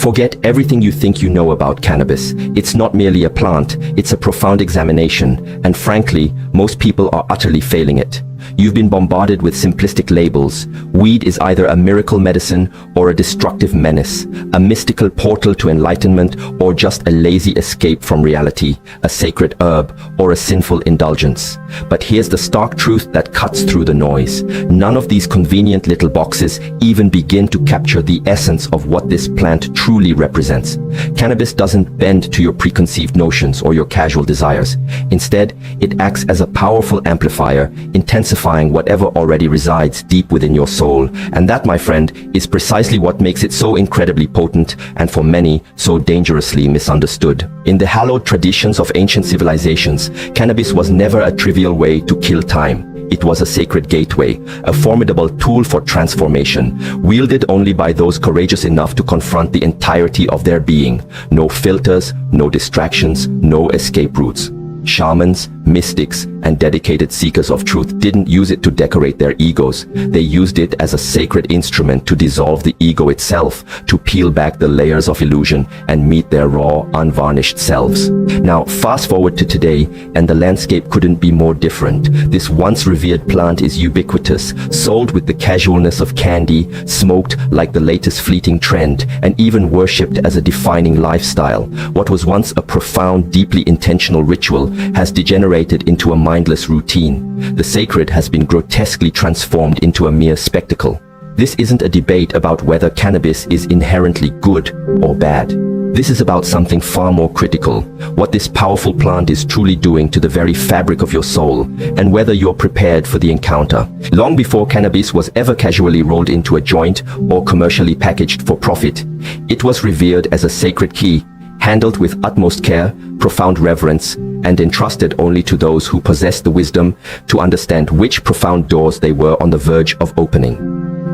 Forget everything you think you know about cannabis. It's not merely a plant, it's a profound examination, and frankly, most people are utterly failing it. You've been bombarded with simplistic labels. Weed is either a miracle medicine or a destructive menace, a mystical portal to enlightenment or just a lazy escape from reality, a sacred herb or a sinful indulgence. But here's the stark truth that cuts through the noise. None of these convenient little boxes even begin to capture the essence of what this plant truly represents. Cannabis doesn't bend to your preconceived notions or your casual desires. Instead, it acts as a powerful amplifier, intensifying whatever already resides deep within your soul. And that, my friend, is precisely what makes it so incredibly potent and for many so dangerously misunderstood. In the hallowed traditions of ancient civilizations, cannabis was never a trivial way to kill time. It was a sacred gateway, a formidable tool for transformation, wielded only by those courageous enough to confront the entirety of their being. No filters, no distractions, no escape routes. Shamans, mystics, and dedicated seekers of truth didn't use it to decorate their egos. They used it as a sacred instrument to dissolve the ego itself, to peel back the layers of illusion and meet their raw, unvarnished selves. Now, fast forward to today, and the landscape couldn't be more different. This once revered plant is ubiquitous, sold with the casualness of candy, smoked like the latest fleeting trend, and even worshipped as a defining lifestyle. What was once a profound, deeply intentional ritual has degenerated into a mindless routine. The sacred has been grotesquely transformed into a mere spectacle. This isn't a debate about whether cannabis is inherently good or bad. This is about something far more critical, what this powerful plant is truly doing to the very fabric of your soul, and whether you're prepared for the encounter. Long before cannabis was ever casually rolled into a joint or commercially packaged for profit, it was revered as a sacred key, handled with utmost care, profound reverence, and entrusted only to those who possessed the wisdom to understand which profound doors they were on the verge of opening.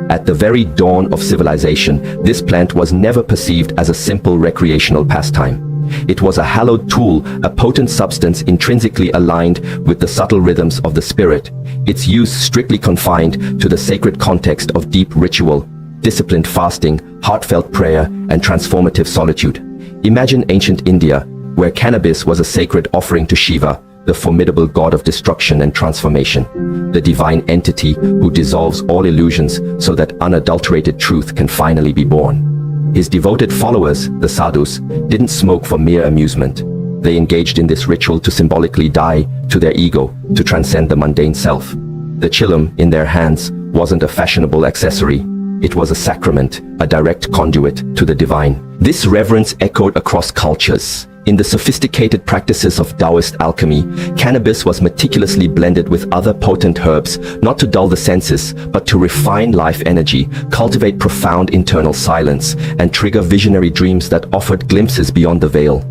At the very dawn of civilization, this plant was never perceived as a simple recreational pastime. It was a hallowed tool, a potent substance intrinsically aligned with the subtle rhythms of the spirit, its use strictly confined to the sacred context of deep ritual, disciplined fasting, heartfelt prayer, and transformative solitude. Imagine ancient India, where cannabis was a sacred offering to Shiva, the formidable god of destruction and transformation, the divine entity who dissolves all illusions so that unadulterated truth can finally be born. His devoted followers, the sadhus, didn't smoke for mere amusement. They engaged in this ritual to symbolically die to their ego, to transcend the mundane self. The chillum in their hands wasn't a fashionable accessory. It was a sacrament, a direct conduit to the divine. This reverence echoed across cultures. In the sophisticated practices of Taoist alchemy, cannabis was meticulously blended with other potent herbs, not to dull the senses, but to refine life energy, cultivate profound internal silence, and trigger visionary dreams that offered glimpses beyond the veil.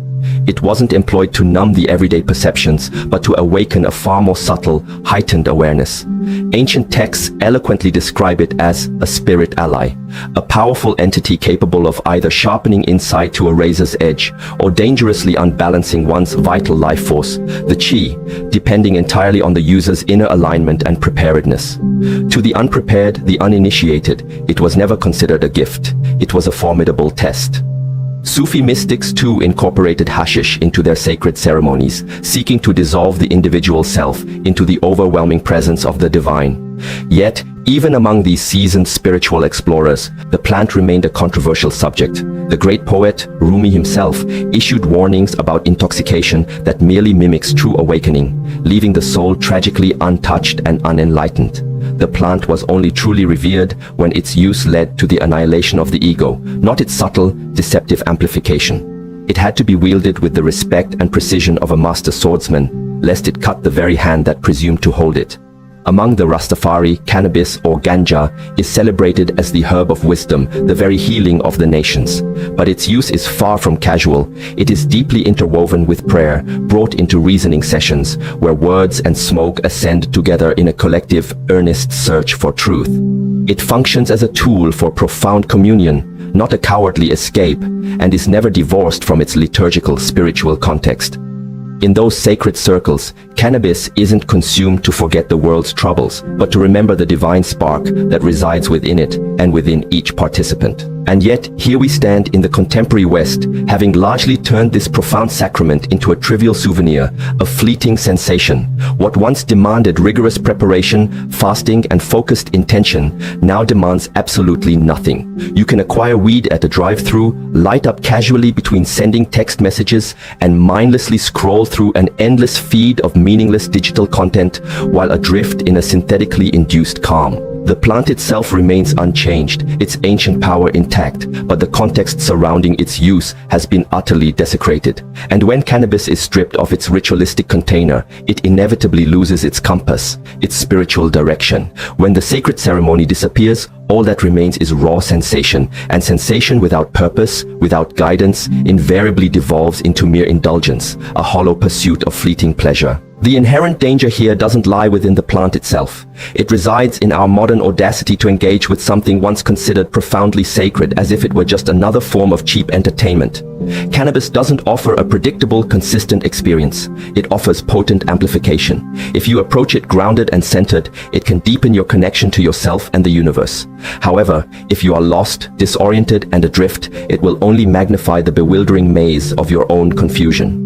It wasn't employed to numb the everyday perceptions, but to awaken a far more subtle, heightened awareness. Ancient texts eloquently describe it as a spirit ally, a powerful entity capable of either sharpening insight to a razor's edge or dangerously unbalancing one's vital life force, the chi, depending entirely on the user's inner alignment and preparedness. To the unprepared, the uninitiated, it was never considered a gift. It was a formidable test. Sufi mystics too incorporated hashish into their sacred ceremonies, seeking to dissolve the individual self into the overwhelming presence of the divine. Yet, even among these seasoned spiritual explorers, the plant remained a controversial subject. The great poet, Rumi himself, issued warnings about intoxication that merely mimics true awakening, leaving the soul tragically untouched and unenlightened. The plant was only truly revered when its use led to the annihilation of the ego, not its subtle, deceptive amplification. It had to be wielded with the respect and precision of a master swordsman, lest it cut the very hand that presumed to hold it. Among the Rastafari, cannabis or ganja is celebrated as the herb of wisdom, the very healing of the nations. But its use is far from casual. It is deeply interwoven with prayer, brought into reasoning sessions, where words and smoke ascend together in a collective, earnest search for truth. It functions as a tool for profound communion, not a cowardly escape, and is never divorced from its liturgical spiritual context. In those sacred circles, cannabis isn't consumed to forget the world's troubles, but to remember the divine spark that resides within it and within each participant. And yet, here we stand in the contemporary West, having largely turned this profound sacrament into a trivial souvenir, a fleeting sensation. What once demanded rigorous preparation, fasting, and focused intention now demands absolutely nothing. You can acquire weed at a drive-thru, light up casually between sending text messages, and mindlessly scroll through an endless feed of meaningless digital content while adrift in a synthetically induced calm. The plant itself remains unchanged, its ancient power intact, but the context surrounding its use has been utterly desecrated. And when cannabis is stripped of its ritualistic container, it inevitably loses its compass, its spiritual direction. When the sacred ceremony disappears, all that remains is raw sensation, and sensation without purpose, without guidance, invariably devolves into mere indulgence, a hollow pursuit of fleeting pleasure. The inherent danger here doesn't lie within the plant itself. It resides in our modern audacity to engage with something once considered profoundly sacred as if it were just another form of cheap entertainment. Cannabis doesn't offer a predictable, consistent experience. It offers potent amplification. If you approach it grounded and centered, it can deepen your connection to yourself and the universe. However, if you are lost, disoriented, and adrift, it will only magnify the bewildering maze of your own confusion.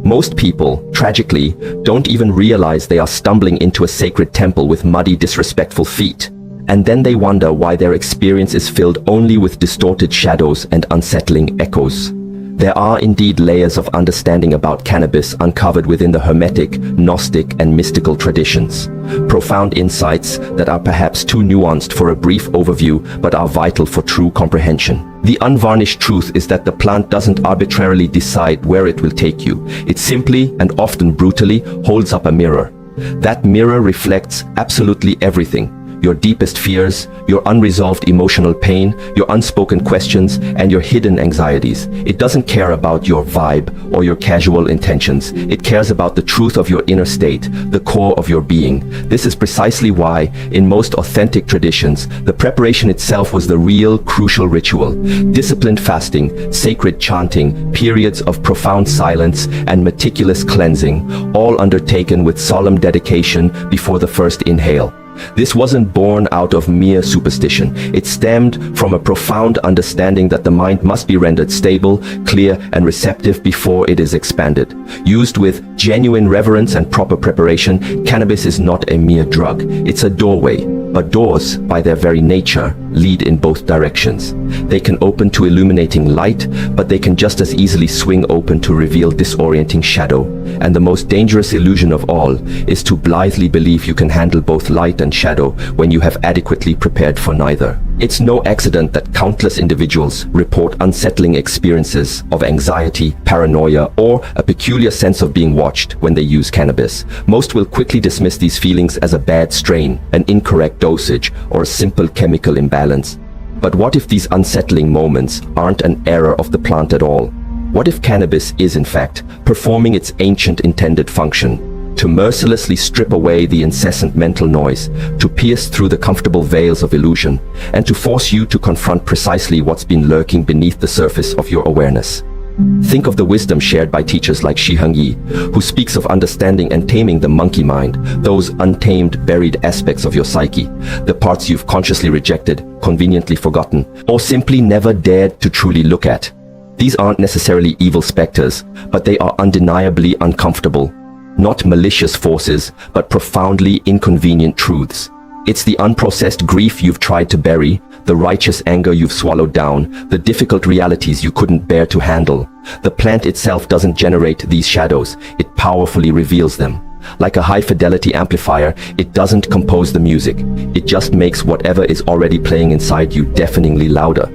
Most people, tragically, don't even realize they are stumbling into a sacred temple with muddy, disrespectful feet. And then they wonder why their experience is filled only with distorted shadows and unsettling echoes. There are indeed layers of understanding about cannabis uncovered within the Hermetic, Gnostic, and mystical traditions. Profound insights that are perhaps too nuanced for a brief overview, but are vital for true comprehension. The unvarnished truth is that the plant doesn't arbitrarily decide where it will take you. It simply, and often brutally, holds up a mirror. That mirror reflects absolutely everything. Your deepest fears, your unresolved emotional pain, your unspoken questions, and your hidden anxieties. It doesn't care about your vibe or your casual intentions. It cares about the truth of your inner state, the core of your being. This is precisely why, in most authentic traditions, the preparation itself was the real, crucial ritual. Disciplined fasting, sacred chanting, periods of profound silence, and meticulous cleansing, all undertaken with solemn dedication before the first inhale. This wasn't born out of mere superstition. It stemmed from a profound understanding that the mind must be rendered stable, clear, and receptive before it is expanded. Used with genuine reverence and proper preparation, cannabis is not a mere drug. It's a doorway. But doors, by their very nature, lead in both directions. They can open to illuminating light, but they can just as easily swing open to reveal disorienting shadow. And the most dangerous illusion of all is to blithely believe you can handle both light and shadow when you have adequately prepared for neither. It's no accident that countless individuals report unsettling experiences of anxiety, paranoia, or a peculiar sense of being watched when they use cannabis. Most will quickly dismiss these feelings as a bad strain, an incorrect dosage, or a simple chemical imbalance. But what if these unsettling moments aren't an error of the plant at all? What if cannabis is, in fact, performing its ancient intended function? To mercilessly strip away the incessant mental noise, to pierce through the comfortable veils of illusion, and to force you to confront precisely what's been lurking beneath the surface of your awareness. Think of the wisdom shared by teachers like SHI HENG, who speaks of understanding and taming the monkey mind, those untamed, buried aspects of your psyche, the parts you've consciously rejected, conveniently forgotten, or simply never dared to truly look at. These aren't necessarily evil specters, but they are undeniably uncomfortable. Not malicious forces, but profoundly inconvenient truths. It's the unprocessed grief you've tried to bury, the righteous anger you've swallowed down, the difficult realities you couldn't bear to handle. The plant itself doesn't generate these shadows, it powerfully reveals them. Like a high-fidelity amplifier, it doesn't compose the music. It just makes whatever is already playing inside you deafeningly louder.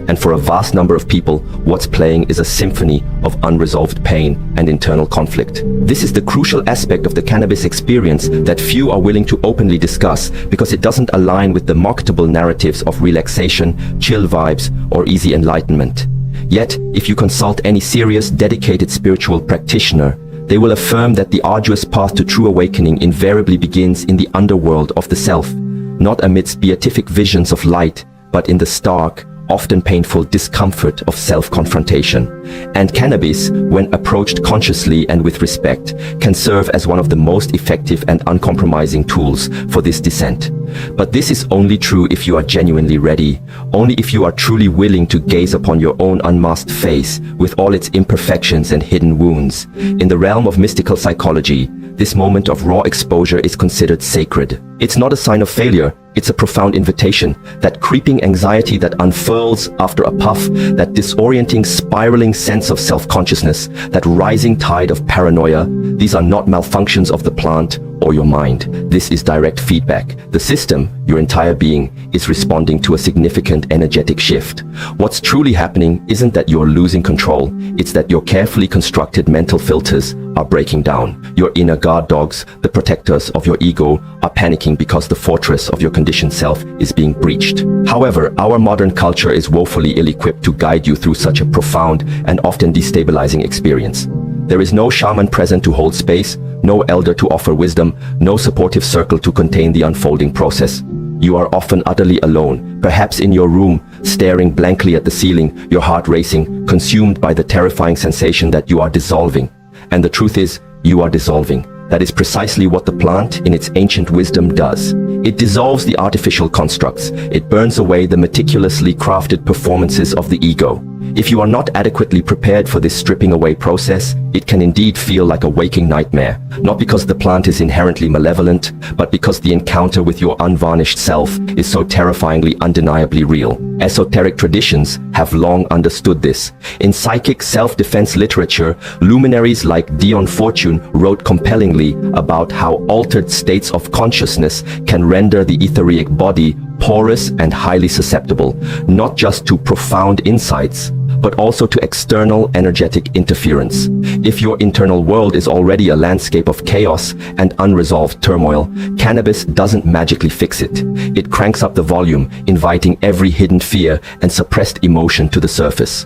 And for a vast number of people, what's playing is a symphony of unresolved pain and internal conflict. This is the crucial aspect of the cannabis experience that few are willing to openly discuss because it doesn't align with the marketable narratives of relaxation, chill vibes, or easy enlightenment. Yet, if you consult any serious, dedicated spiritual practitioner, they will affirm that the arduous path to true awakening invariably begins in the underworld of the self, not amidst beatific visions of light, but in the stark, often painful discomfort of self-confrontation. And cannabis, when approached consciously and with respect, can serve as one of the most effective and uncompromising tools for this descent. But this is only true if you are genuinely ready, only if you are truly willing to gaze upon your own unmasked face with all its imperfections and hidden wounds. In the realm of mystical psychology, this moment of raw exposure is considered sacred. It's not a sign of failure, it's a profound invitation. That creeping anxiety that unfurls after a puff, that disorienting, spiraling sense of self-consciousness, that rising tide of paranoia, these are not malfunctions of the plant or your mind. This is direct feedback. The system, your entire being, is responding to a significant energetic shift. What's truly happening isn't that you're losing control, it's that your carefully constructed mental filters are breaking down. Your inner guard dogs, the protectors of your ego, are panicking because the fortress of your conditioned self is being breached. However, our modern culture is woefully ill-equipped to guide you through such a profound and often destabilizing experience. There is no shaman present to hold space, no elder to offer wisdom, no supportive circle to contain the unfolding process. You are often utterly alone, perhaps in your room, staring blankly at the ceiling, your heart racing, consumed by the terrifying sensation that you are dissolving. And the truth is, you are dissolving. That is precisely what the plant, in its ancient wisdom, does. It dissolves the artificial constructs. It burns away the meticulously crafted performances of the ego. If you are not adequately prepared for this stripping away process, it can indeed feel like a waking nightmare, not because the plant is inherently malevolent, but because the encounter with your unvarnished self is so terrifyingly undeniably real. Esoteric traditions have long understood this. In psychic self-defense literature, luminaries like Dion Fortune wrote compellingly about how altered states of consciousness can render the etheric body porous and highly susceptible, not just to profound insights, but also to external energetic interference. If your internal world is already a landscape of chaos and unresolved turmoil, cannabis doesn't magically fix it. It cranks up the volume, inviting every hidden fear and suppressed emotion to the surface.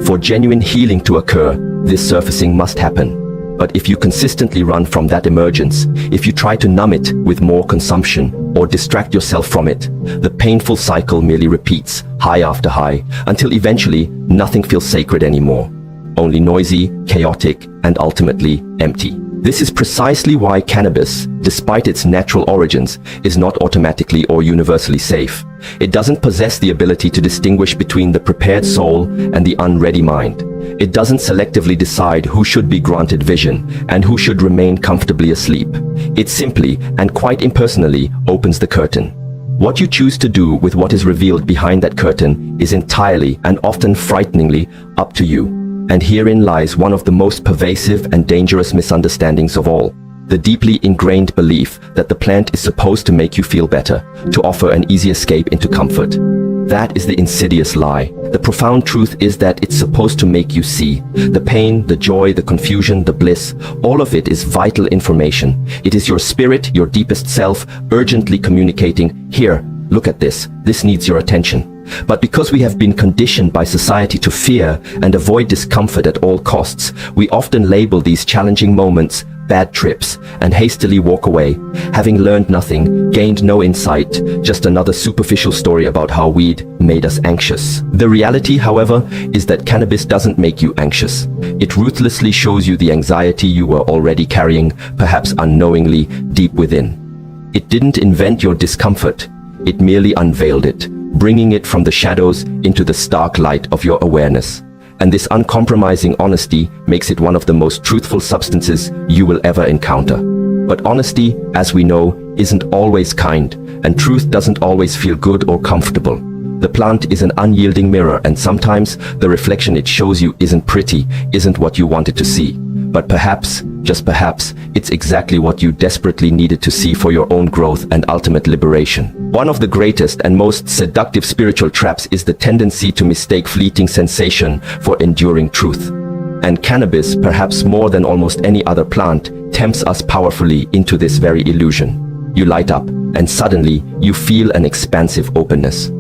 For genuine healing to occur, this surfacing must happen. But if you consistently run from that emergence, if you try to numb it with more consumption or distract yourself from it, the painful cycle merely repeats, high after high, until eventually nothing feels sacred anymore. Only noisy, chaotic, and ultimately empty. This is precisely why cannabis, despite its natural origins, is not automatically or universally safe. It doesn't possess the ability to distinguish between the prepared soul and the unready mind. It doesn't selectively decide who should be granted vision and who should remain comfortably asleep. It simply, and quite impersonally, opens the curtain. What you choose to do with what is revealed behind that curtain is entirely and often frighteningly up to you. And herein lies one of the most pervasive and dangerous misunderstandings of all. The deeply ingrained belief that the plant is supposed to make you feel better, to offer an easy escape into comfort. That is the insidious lie. The profound truth is that it's supposed to make you see. The pain, the joy, the confusion, the bliss, all of it is vital information. It is your spirit, your deepest self, urgently communicating, here, look at this needs your attention. But because we have been conditioned by society to fear and avoid discomfort at all costs, we often label these challenging moments bad trips and hastily walk away, having learned nothing, gained no insight, just another superficial story about how weed made us anxious. The reality, however, is that cannabis doesn't make you anxious. It ruthlessly shows you the anxiety you were already carrying, perhaps unknowingly, deep within. It didn't invent your discomfort, it merely unveiled it, bringing it from the shadows into the stark light of your awareness. And this uncompromising honesty makes it one of the most truthful substances you will ever encounter. But honesty, as we know, isn't always kind, and truth doesn't always feel good or comfortable. The plant is an unyielding mirror, and sometimes the reflection it shows you isn't pretty, isn't what you wanted to see. But perhaps, just perhaps, it's exactly what you desperately needed to see for your own growth and ultimate liberation. One of the greatest and most seductive spiritual traps is the tendency to mistake fleeting sensation for enduring truth. And cannabis, perhaps more than almost any other plant, tempts us powerfully into this very illusion. You light up, and suddenly you feel an expansive openness.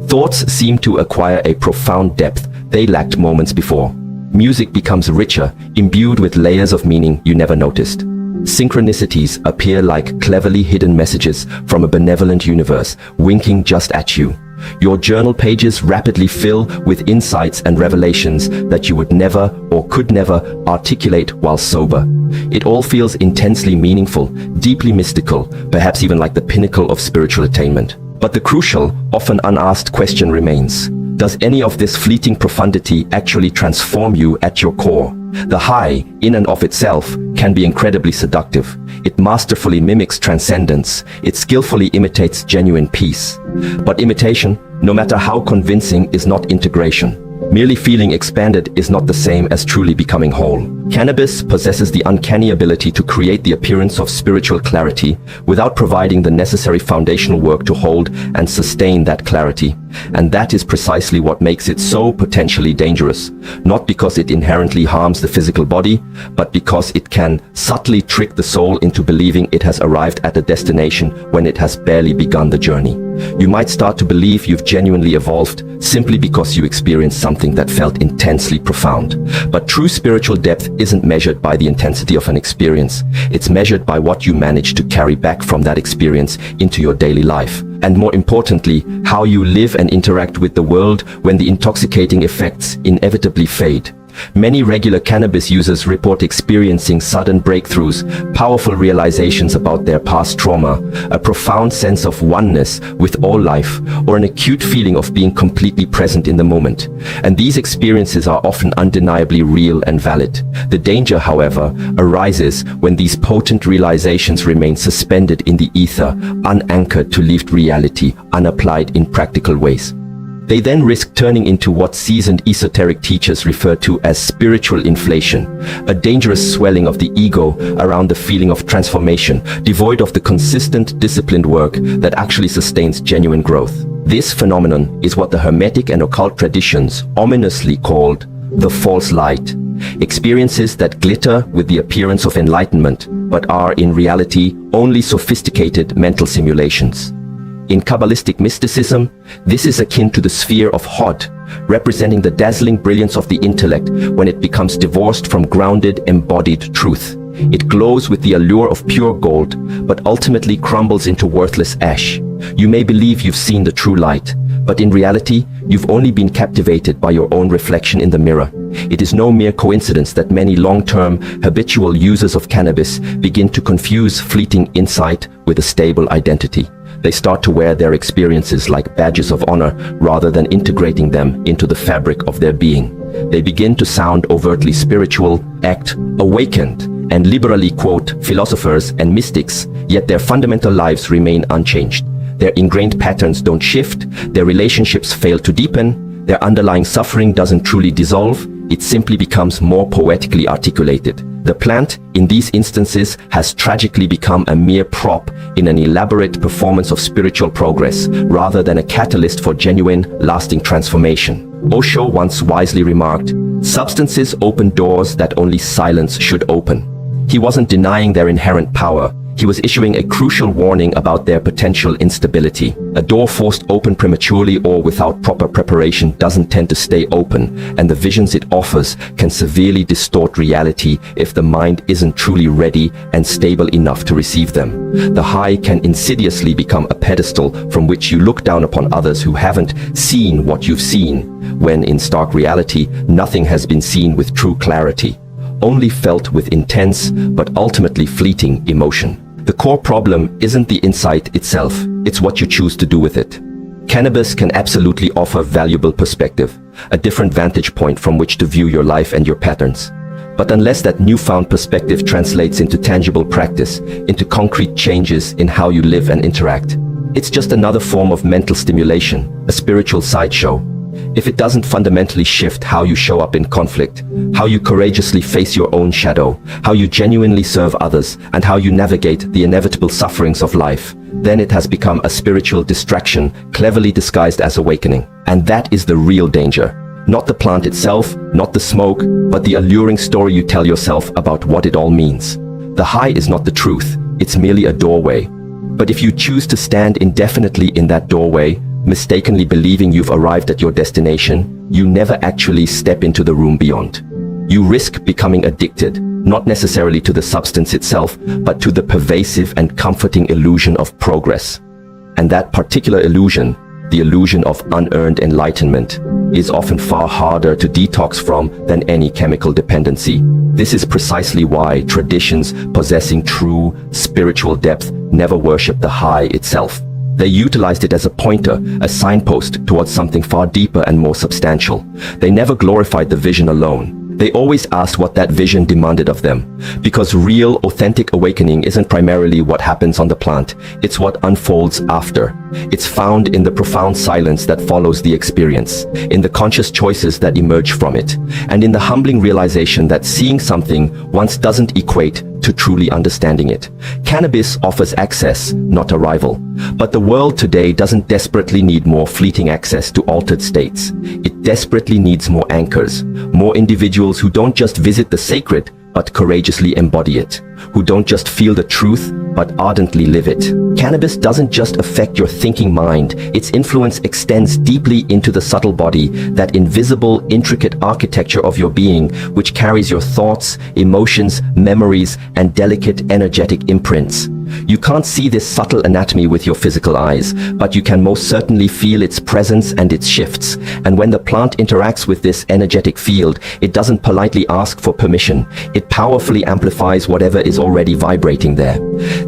Thoughts seem to acquire a profound depth they lacked moments before. Music becomes richer, imbued with layers of meaning you never noticed. Synchronicities appear like cleverly hidden messages from a benevolent universe, winking just at you. Your journal pages rapidly fill with insights and revelations that you would never or could never articulate while sober. It all feels intensely meaningful, deeply mystical, perhaps even like the pinnacle of spiritual attainment. But the crucial, often unasked question remains. Does any of this fleeting profundity actually transform you at your core? The high, in and of itself, can be incredibly seductive. It masterfully mimics transcendence. It skillfully imitates genuine peace. But imitation, no matter how convincing, is not integration. Merely feeling expanded is not the same as truly becoming whole. Cannabis possesses the uncanny ability to create the appearance of spiritual clarity without providing the necessary foundational work to hold and sustain that clarity. And that is precisely what makes it so potentially dangerous. Not because it inherently harms the physical body, but because it can subtly trick the soul into believing it has arrived at a destination when it has barely begun the journey. You might start to believe you've genuinely evolved simply because you experienced something that felt intensely profound. But true spiritual depth isn't measured by the intensity of an experience. It's measured by what you manage to carry back from that experience into your daily life. And more importantly, how you live and interact with the world when the intoxicating effects inevitably fade. Many regular cannabis users report experiencing sudden breakthroughs, powerful realizations about their past trauma, a profound sense of oneness with all life, or an acute feeling of being completely present in the moment. And these experiences are often undeniably real and valid. The danger, however, arises when these potent realizations remain suspended in the ether, unanchored to lived reality, unapplied in practical ways. They then risk turning into what seasoned esoteric teachers refer to as spiritual inflation, a dangerous swelling of the ego around the feeling of transformation, devoid of the consistent, disciplined work that actually sustains genuine growth. This phenomenon is what the Hermetic and occult traditions ominously called the false light, experiences that glitter with the appearance of enlightenment, but are in reality only sophisticated mental simulations. In Kabbalistic mysticism, this is akin to the sphere of Hod, representing the dazzling brilliance of the intellect when it becomes divorced from grounded, embodied truth. It glows with the allure of pure gold, but ultimately crumbles into worthless ash. You may believe you've seen the true light, but in reality, you've only been captivated by your own reflection in the mirror. It is no mere coincidence that many long-term, habitual users of cannabis begin to confuse fleeting insight with a stable identity. They start to wear their experiences like badges of honor rather than integrating them into the fabric of their being. They begin to sound overtly spiritual, act awakened, and liberally quote philosophers and mystics, yet their fundamental lives remain unchanged. Their ingrained patterns don't shift, their relationships fail to deepen, their underlying suffering doesn't truly dissolve, it simply becomes more poetically articulated. The plant, in these instances, has tragically become a mere prop in an elaborate performance of spiritual progress, rather than a catalyst for genuine, lasting transformation. Osho once wisely remarked, "Substances open doors that only silence should open." He wasn't denying their inherent power. He was issuing a crucial warning about their potential instability. A door forced open prematurely or without proper preparation doesn't tend to stay open, and the visions it offers can severely distort reality if the mind isn't truly ready and stable enough to receive them. The high can insidiously become a pedestal from which you look down upon others who haven't seen what you've seen, when in stark reality, nothing has been seen with true clarity, only felt with intense but ultimately fleeting emotion. The core problem isn't the insight itself, it's what you choose to do with it. Cannabis can absolutely offer valuable perspective, a different vantage point from which to view your life and your patterns. But unless that newfound perspective translates into tangible practice, into concrete changes in how you live and interact, it's just another form of mental stimulation, a spiritual sideshow. If it doesn't fundamentally shift how you show up in conflict, how you courageously face your own shadow, how you genuinely serve others, and how you navigate the inevitable sufferings of life, then it has become a spiritual distraction, cleverly disguised as awakening. And that is the real danger. Not the plant itself, not the smoke, but the alluring story you tell yourself about what it all means. The high is not the truth, it's merely a doorway. But if you choose to stand indefinitely in that doorway, mistakenly believing you've arrived at your destination, you never actually step into the room beyond. You risk becoming addicted, not necessarily to the substance itself, but to the pervasive and comforting illusion of progress. And that particular illusion, the illusion of unearned enlightenment, is often far harder to detox from than any chemical dependency. This is precisely why traditions possessing true spiritual depth never worship the high itself. They utilized it as a pointer, a signpost towards something far deeper and more substantial. They never glorified the vision alone. They always asked what that vision demanded of them. Because real, authentic awakening isn't primarily what happens on the plant, it's what unfolds after. It's found in the profound silence that follows the experience, in the conscious choices that emerge from it, and in the humbling realization that seeing something once doesn't equate to truly understanding it. Cannabis offers access, not arrival. But the world today doesn't desperately need more fleeting access to altered states. It desperately needs more anchors, more individuals who don't just visit the sacred, but courageously embody it, who don't just feel the truth, but ardently live it. Cannabis doesn't just affect your thinking mind, its influence extends deeply into the subtle body, that invisible, intricate architecture of your being, which carries your thoughts, emotions, memories, and delicate energetic imprints. You can't see this subtle anatomy with your physical eyes, but you can most certainly feel its presence and its shifts. And when the plant interacts with this energetic field, it doesn't politely ask for permission. It powerfully amplifies whatever is already vibrating there.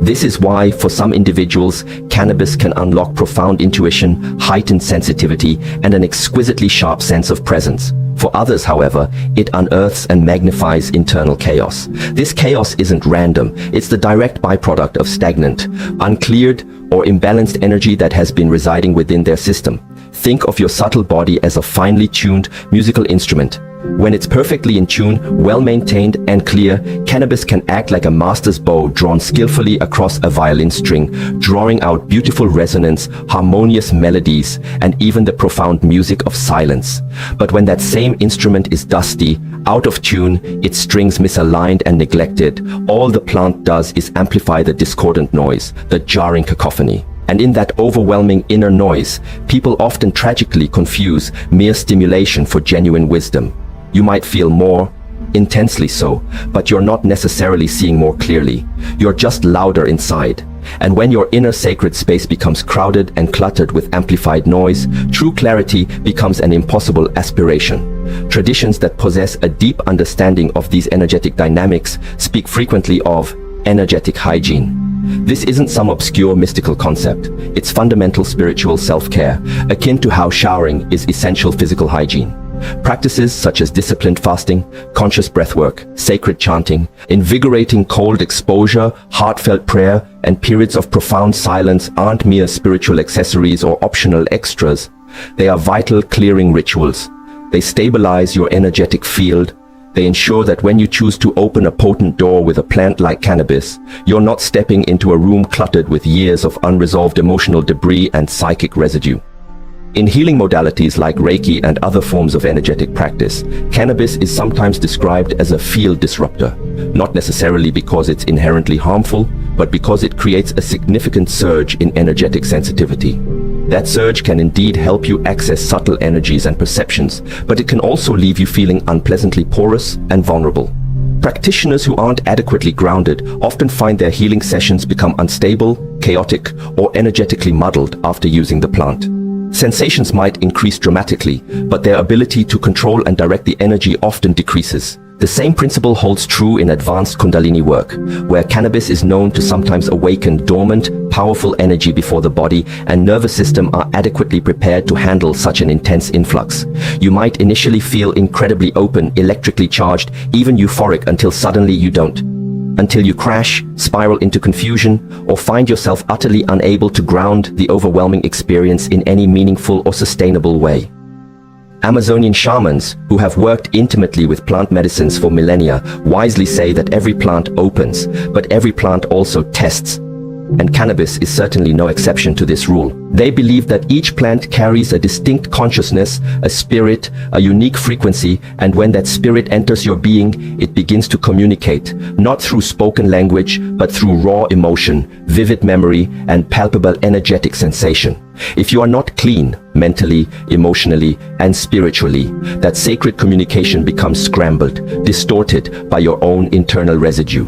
This is why, for some individuals, cannabis can unlock profound intuition, heightened sensitivity, and an exquisitely sharp sense of presence. For others, however, it unearths and magnifies internal chaos. This chaos isn't random, it's the direct byproduct of stagnant, uncleared, or imbalanced energy that has been residing within their system. Think of your subtle body as a finely tuned musical instrument. When it's perfectly in tune, well-maintained and clear, cannabis can act like a master's bow drawn skillfully across a violin string, drawing out beautiful resonance, harmonious melodies, and even the profound music of silence. But when that same instrument is dusty, out of tune, its strings misaligned and neglected, all the plant does is amplify the discordant noise, the jarring cacophony. And in that overwhelming inner noise, people often tragically confuse mere stimulation for genuine wisdom. You might feel more, intensely so, but you're not necessarily seeing more clearly. You're just louder inside. And when your inner sacred space becomes crowded and cluttered with amplified noise, true clarity becomes an impossible aspiration. Traditions that possess a deep understanding of these energetic dynamics speak frequently of energetic hygiene. This isn't some obscure mystical concept. It's fundamental spiritual self-care, akin to how showering is essential physical hygiene. Practices such as disciplined fasting, conscious breathwork, sacred chanting, invigorating cold exposure, heartfelt prayer, and periods of profound silence aren't mere spiritual accessories or optional extras. They are vital clearing rituals. They stabilize your energetic field. They ensure that when you choose to open a potent door with a plant like cannabis, you're not stepping into a room cluttered with years of unresolved emotional debris and psychic residue. In healing modalities like Reiki and other forms of energetic practice, cannabis is sometimes described as a field disruptor, not necessarily because it's inherently harmful, but because it creates a significant surge in energetic sensitivity. That surge can indeed help you access subtle energies and perceptions, but it can also leave you feeling unpleasantly porous and vulnerable. Practitioners who aren't adequately grounded often find their healing sessions become unstable, chaotic, or energetically muddled after using the plant. Sensations might increase dramatically, but their ability to control and direct the energy often decreases. The same principle holds true in advanced Kundalini work, where cannabis is known to sometimes awaken dormant, powerful energy before the body and nervous system are adequately prepared to handle such an intense influx. You might initially feel incredibly open, electrically charged, even euphoric until suddenly you don't. Until you crash, spiral into confusion, or find yourself utterly unable to ground the overwhelming experience in any meaningful or sustainable way. Amazonian shamans, who have worked intimately with plant medicines for millennia, wisely say that every plant opens, but every plant also tests. And cannabis is certainly no exception to this rule. They believe that each plant carries a distinct consciousness, a spirit, a unique frequency, and when that spirit enters your being, it begins to communicate, not through spoken language, but through raw emotion, vivid memory, and palpable energetic sensation. If you are not clean, mentally, emotionally, and spiritually, that sacred communication becomes scrambled, distorted by your own internal residue.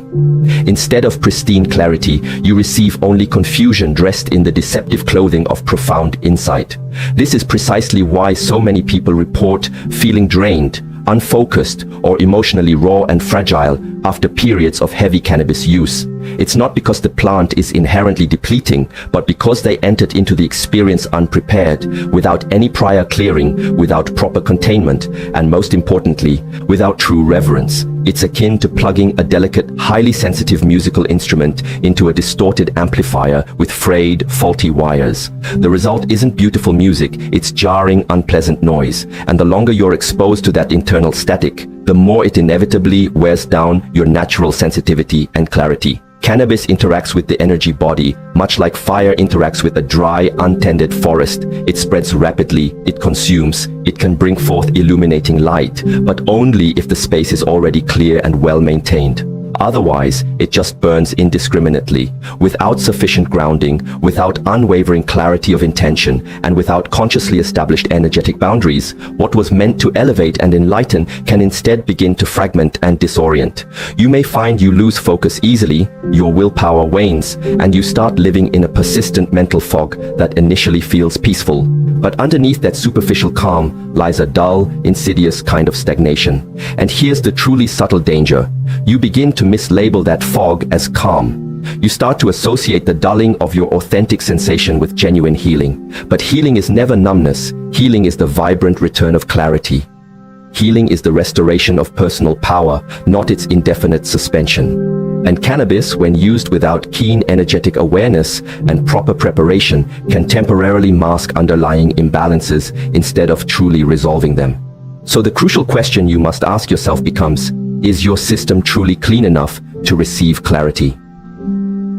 Instead of pristine clarity, you receive only confusion dressed in the deceptive clothing of profound insight. This is precisely why so many people report feeling drained, unfocused, or emotionally raw and fragile after periods of heavy cannabis use. It's not because the plant is inherently depleting, but because they entered into the experience unprepared, without any prior clearing, without proper containment, and most importantly, without true reverence. It's akin to plugging a delicate, highly sensitive musical instrument into a distorted amplifier with frayed, faulty wires. The result isn't beautiful music, it's jarring, unpleasant noise. And the longer you're exposed to that internal static, the more it inevitably wears down your natural sensitivity and clarity. Cannabis interacts with the energy body, much like fire interacts with a dry, untended forest. It spreads rapidly, it consumes, it can bring forth illuminating light, but only if the space is already clear and well maintained. Otherwise, it just burns indiscriminately, without sufficient grounding, without unwavering clarity of intention, and without consciously established energetic boundaries. What was meant to elevate and enlighten can instead begin to fragment and disorient. You may find you lose focus easily, your willpower wanes, and you start living in a persistent mental fog that initially feels peaceful. But underneath that superficial calm lies a dull, insidious kind of stagnation. And here's the truly subtle danger. You begin to mislabel that fog as calm. You start to associate the dulling of your authentic sensation with genuine healing. But healing is never numbness. Healing is the vibrant return of clarity. Healing is the restoration of personal power, not its indefinite suspension. And cannabis, when used without keen energetic awareness and proper preparation, can temporarily mask underlying imbalances instead of truly resolving them. So the crucial question you must ask yourself becomes, is your system truly clean enough to receive clarity?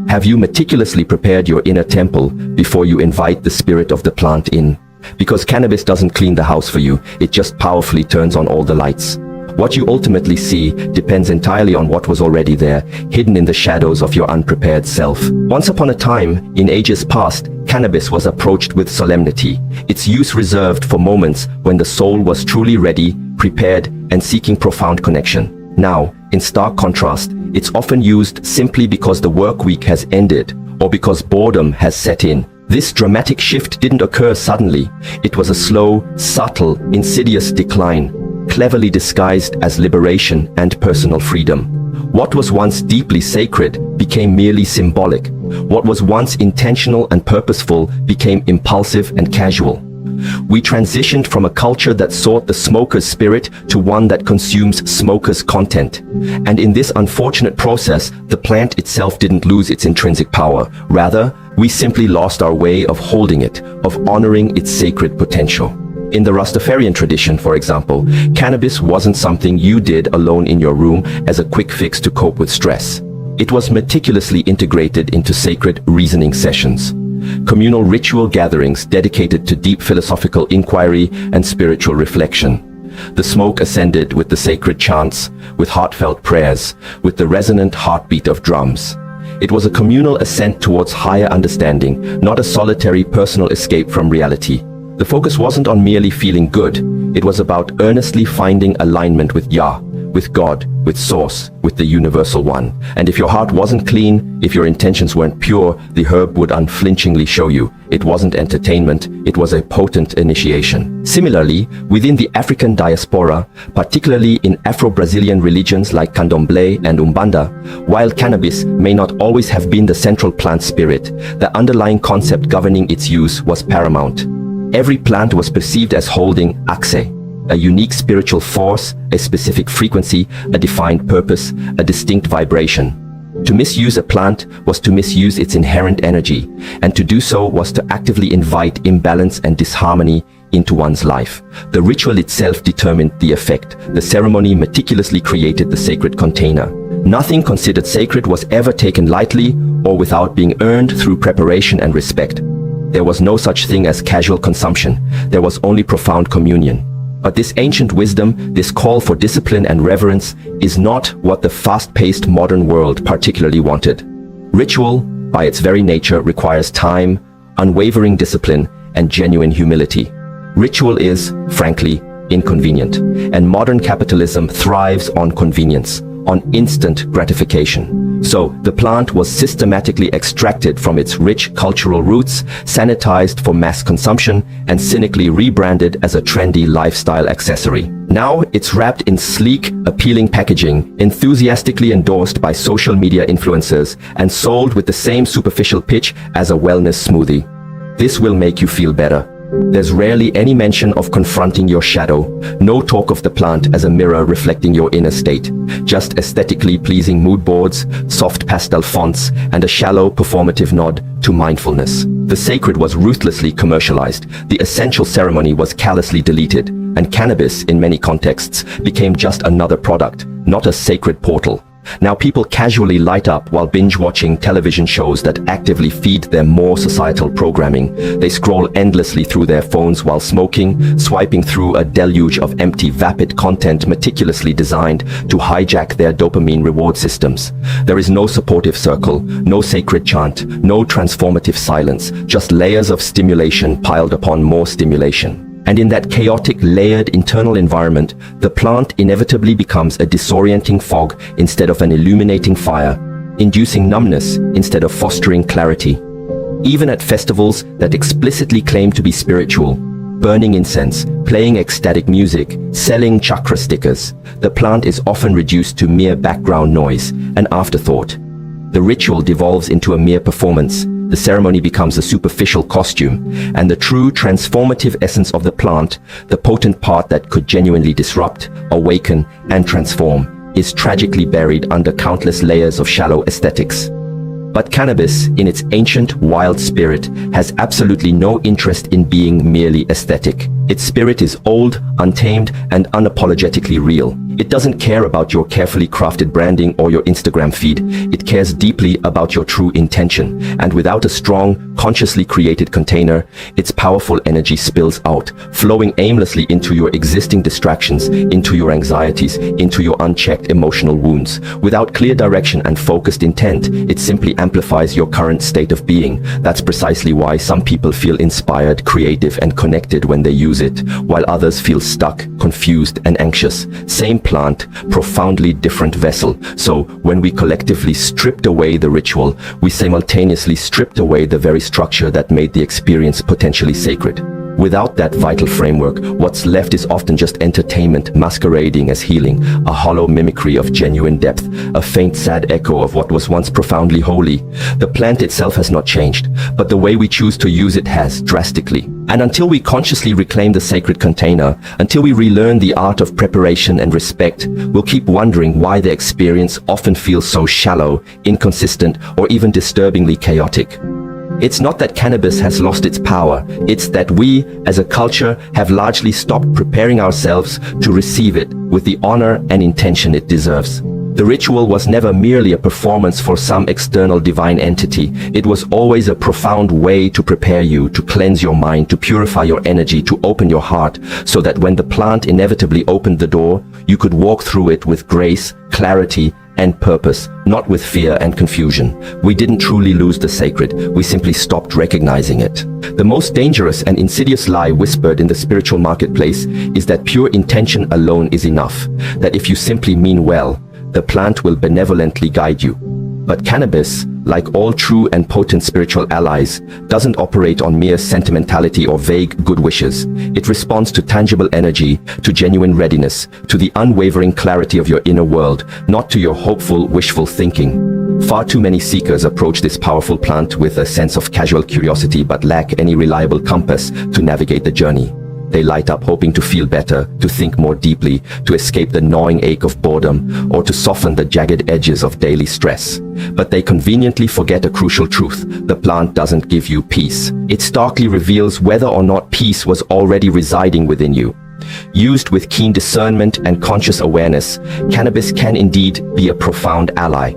Have you meticulously prepared your inner temple before you invite the spirit of the plant in? Because cannabis doesn't clean the house for you, it just powerfully turns on all the lights. What you ultimately see depends entirely on what was already there, hidden in the shadows of your unprepared self. Once upon a time, in ages past, cannabis was approached with solemnity, its use reserved for moments when the soul was truly ready, prepared, and seeking profound connection. Now, in stark contrast, it's often used simply because the work week has ended, or because boredom has set in. This dramatic shift didn't occur suddenly. It was a slow, subtle, insidious decline, cleverly disguised as liberation and personal freedom. What was once deeply sacred became merely symbolic. What was once intentional and purposeful became impulsive and casual. We transitioned from a culture that sought the smoker's spirit to one that consumes smoker's content. And in this unfortunate process, the plant itself didn't lose its intrinsic power. Rather, we simply lost our way of holding it, of honoring its sacred potential. In the Rastafarian tradition, for example, cannabis wasn't something you did alone in your room as a quick fix to cope with stress. It was meticulously integrated into sacred reasoning sessions, communal ritual gatherings dedicated to deep philosophical inquiry and spiritual reflection. The smoke ascended with the sacred chants, with heartfelt prayers, with the resonant heartbeat of drums. It was a communal ascent towards higher understanding, not a solitary personal escape from reality. The focus wasn't on merely feeling good. It was about earnestly finding alignment with Yah, with God, with Source, with the Universal One. And if your heart wasn't clean, if your intentions weren't pure, the herb would unflinchingly show you. It wasn't entertainment, it was a potent initiation. Similarly, within the African diaspora, particularly in Afro-Brazilian religions like Candomblé and Umbanda, while cannabis may not always have been the central plant spirit, the underlying concept governing its use was paramount. Every plant was perceived as holding axe, a unique spiritual force, a specific frequency, a defined purpose, a distinct vibration. To misuse a plant was to misuse its inherent energy, and to do so was to actively invite imbalance and disharmony into one's life. The ritual itself determined the effect. The ceremony meticulously created the sacred container. Nothing considered sacred was ever taken lightly or without being earned through preparation and respect. There was no such thing as casual consumption. There was only profound communion. But this ancient wisdom, this call for discipline and reverence, is not what the fast-paced modern world particularly wanted. Ritual, by its very nature, requires time, unwavering discipline, and genuine humility. Ritual is, frankly, inconvenient, and modern capitalism thrives on convenience, on instant gratification. So, the plant was systematically extracted from its rich cultural roots, sanitized for mass consumption, and cynically rebranded as a trendy lifestyle accessory. Now, it's wrapped in sleek, appealing packaging, enthusiastically endorsed by social media influencers, and sold with the same superficial pitch as a wellness smoothie. This will make you feel better. There's rarely any mention of confronting your shadow, no talk of the plant as a mirror reflecting your inner state, just aesthetically pleasing mood boards, soft pastel fonts, and a shallow performative nod to mindfulness. The sacred was ruthlessly commercialized, the essential ceremony was callously deleted, and cannabis, in many contexts, became just another product, not a sacred portal. Now people casually light up while binge-watching television shows that actively feed them more societal programming. They scroll endlessly through their phones while smoking, swiping through a deluge of empty, vapid content meticulously designed to hijack their dopamine reward systems. There is no supportive circle, no sacred chant, no transformative silence, just layers of stimulation piled upon more stimulation. And in that chaotic, layered internal environment, the plant inevitably becomes a disorienting fog instead of an illuminating fire, inducing numbness instead of fostering clarity. Even at festivals that explicitly claim to be spiritual, burning incense, playing ecstatic music, selling chakra stickers, the plant is often reduced to mere background noise, an afterthought. The ritual devolves into a mere performance. The ceremony becomes a superficial costume, and the true transformative essence of the plant, the potent part that could genuinely disrupt, awaken, and transform, is tragically buried under countless layers of shallow aesthetics. But cannabis, in its ancient, wild spirit, has absolutely no interest in being merely aesthetic. Its spirit is old, untamed, and unapologetically real. It doesn't care about your carefully crafted branding or your Instagram feed. It cares deeply about your true intention. And without a strong, consciously created container, its powerful energy spills out, flowing aimlessly into your existing distractions, into your anxieties, into your unchecked emotional wounds. Without clear direction and focused intent, it simply amplifies your current state of being. That's precisely why some people feel inspired, creative, and connected when they use it, while others feel stuck, confused, and anxious. Same plant, profoundly different vessel. So, when we collectively stripped away the ritual, we simultaneously stripped away the very structure that made the experience potentially sacred. Without that vital framework, what's left is often just entertainment masquerading as healing, a hollow mimicry of genuine depth, a faint sad echo of what was once profoundly holy. The plant itself has not changed, but the way we choose to use it has drastically. And until we consciously reclaim the sacred container, until we relearn the art of preparation and respect, we'll keep wondering why the experience often feels so shallow, inconsistent, or even disturbingly chaotic. It's not that cannabis has lost its power, it's that we, as a culture, have largely stopped preparing ourselves to receive it with the honor and intention it deserves. The ritual was never merely a performance for some external divine entity. It was always a profound way to prepare you, to cleanse your mind, to purify your energy, to open your heart, so that when the plant inevitably opened the door, you could walk through it with grace, clarity, and purpose, not with fear and confusion. We didn't truly lose the sacred, we simply stopped recognizing it. The most dangerous and insidious lie whispered in the spiritual marketplace is that pure intention alone is enough, that if you simply mean well, the plant will benevolently guide you. But cannabis, like all true and potent spiritual allies, doesn't operate on mere sentimentality or vague good wishes. It responds to tangible energy, to genuine readiness, to the unwavering clarity of your inner world, not to your hopeful, wishful thinking. Far too many seekers approach this powerful plant with a sense of casual curiosity but lack any reliable compass to navigate the journey. They light up hoping to feel better, to think more deeply, to escape the gnawing ache of boredom, or to soften the jagged edges of daily stress. But they conveniently forget a crucial truth: the plant doesn't give you peace. It starkly reveals whether or not peace was already residing within you. Used with keen discernment and conscious awareness, cannabis can indeed be a profound ally.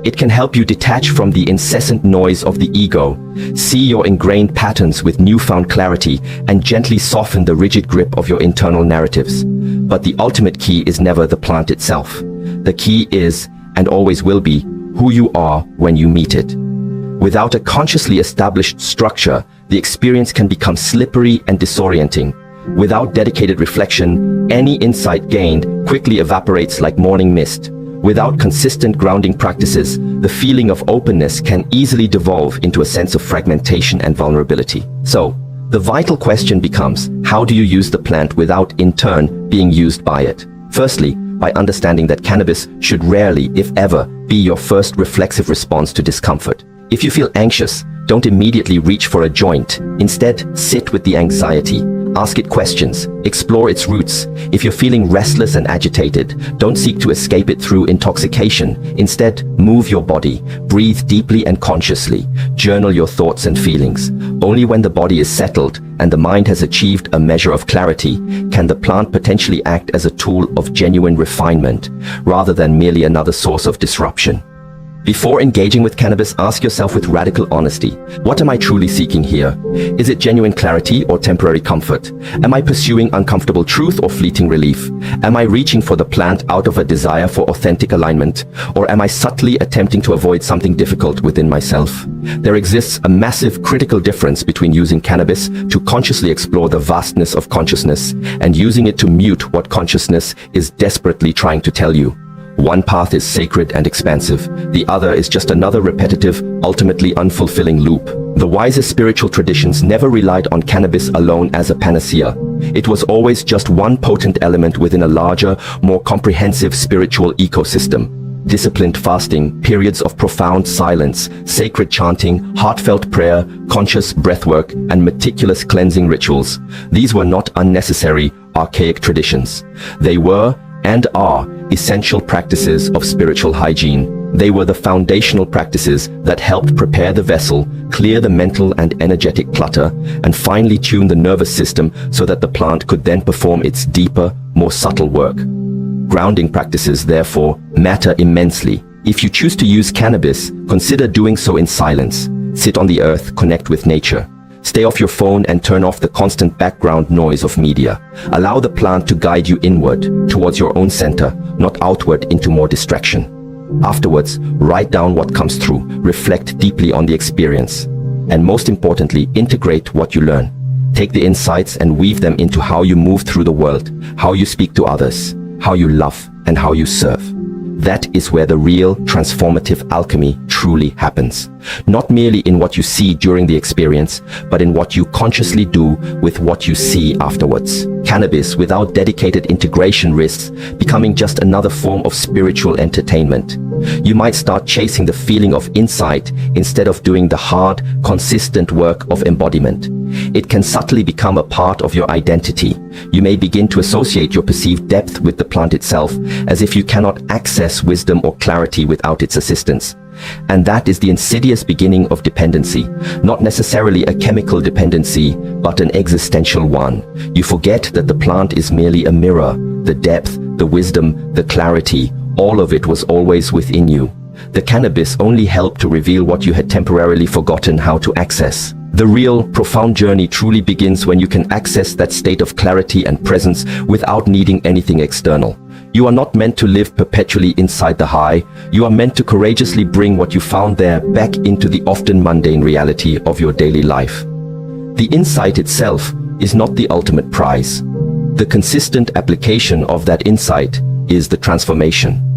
It can help you detach from the incessant noise of the ego, see your ingrained patterns with newfound clarity, and gently soften the rigid grip of your internal narratives. But the ultimate key is never the plant itself. The key is, and always will be, who you are when you meet it. Without a consciously established structure, the experience can become slippery and disorienting. Without dedicated reflection, any insight gained quickly evaporates like morning mist. Without consistent grounding practices, the feeling of openness can easily devolve into a sense of fragmentation and vulnerability. So, the vital question becomes, how do you use the plant without, in turn, being used by it? Firstly, by understanding that cannabis should rarely, if ever, be your first reflexive response to discomfort. If you feel anxious, don't immediately reach for a joint. Instead, sit with the anxiety. Ask it questions, explore its roots. If you're feeling restless and agitated, don't seek to escape it through intoxication. Instead, move your body, breathe deeply and consciously, journal your thoughts and feelings. Only when the body is settled and the mind has achieved a measure of clarity can the plant potentially act as a tool of genuine refinement, rather than merely another source of disruption. Before engaging with cannabis, ask yourself with radical honesty, what am I truly seeking here? Is it genuine clarity or temporary comfort? Am I pursuing uncomfortable truth or fleeting relief? Am I reaching for the plant out of a desire for authentic alignment? Or am I subtly attempting to avoid something difficult within myself? There exists a massive critical difference between using cannabis to consciously explore the vastness of consciousness and using it to mute what consciousness is desperately trying to tell you. One path is sacred and expansive. The other is just another repetitive, ultimately unfulfilling loop. The wisest spiritual traditions never relied on cannabis alone as a panacea. It was always just one potent element within a larger, more comprehensive spiritual ecosystem. Disciplined fasting, periods of profound silence, sacred chanting, heartfelt prayer, conscious breathwork, and meticulous cleansing rituals. These were not unnecessary, archaic traditions. They were, and are, essential practices of spiritual hygiene. They were the foundational practices that helped prepare the vessel, clear the mental and energetic clutter, and finally tune the nervous system so that the plant could then perform its deeper, more subtle work. Grounding practices, therefore, matter immensely. If you choose to use cannabis, consider doing so in silence. Sit on the earth, connect with nature. Stay off your phone and turn off the constant background noise of media. Allow the plant to guide you inward, towards your own center, not outward into more distraction. Afterwards, write down what comes through, reflect deeply on the experience, and most importantly, integrate what you learn. Take the insights and weave them into how you move through the world, how you speak to others, how you love, and how you serve. That is where the real transformative alchemy truly happens. Not merely in what you see during the experience, but in what you consciously do with what you see afterwards. Cannabis without dedicated integration risks becoming just another form of spiritual entertainment. You might start chasing the feeling of insight instead of doing the hard, consistent work of embodiment. It can subtly become a part of your identity. You may begin to associate your perceived depth with the plant itself, as if you cannot access wisdom or clarity without its assistance. And that is the insidious beginning of dependency, not necessarily a chemical dependency, but an existential one. You forget that the plant is merely a mirror. The depth, the wisdom, the clarity, all of it was always within you. The cannabis only helped to reveal what you had temporarily forgotten how to access. The real, profound journey truly begins when you can access that state of clarity and presence without needing anything external. You are not meant to live perpetually inside the high. You are meant to courageously bring what you found there back into the often mundane reality of your daily life. The insight itself is not the ultimate prize. The consistent application of that insight is the transformation.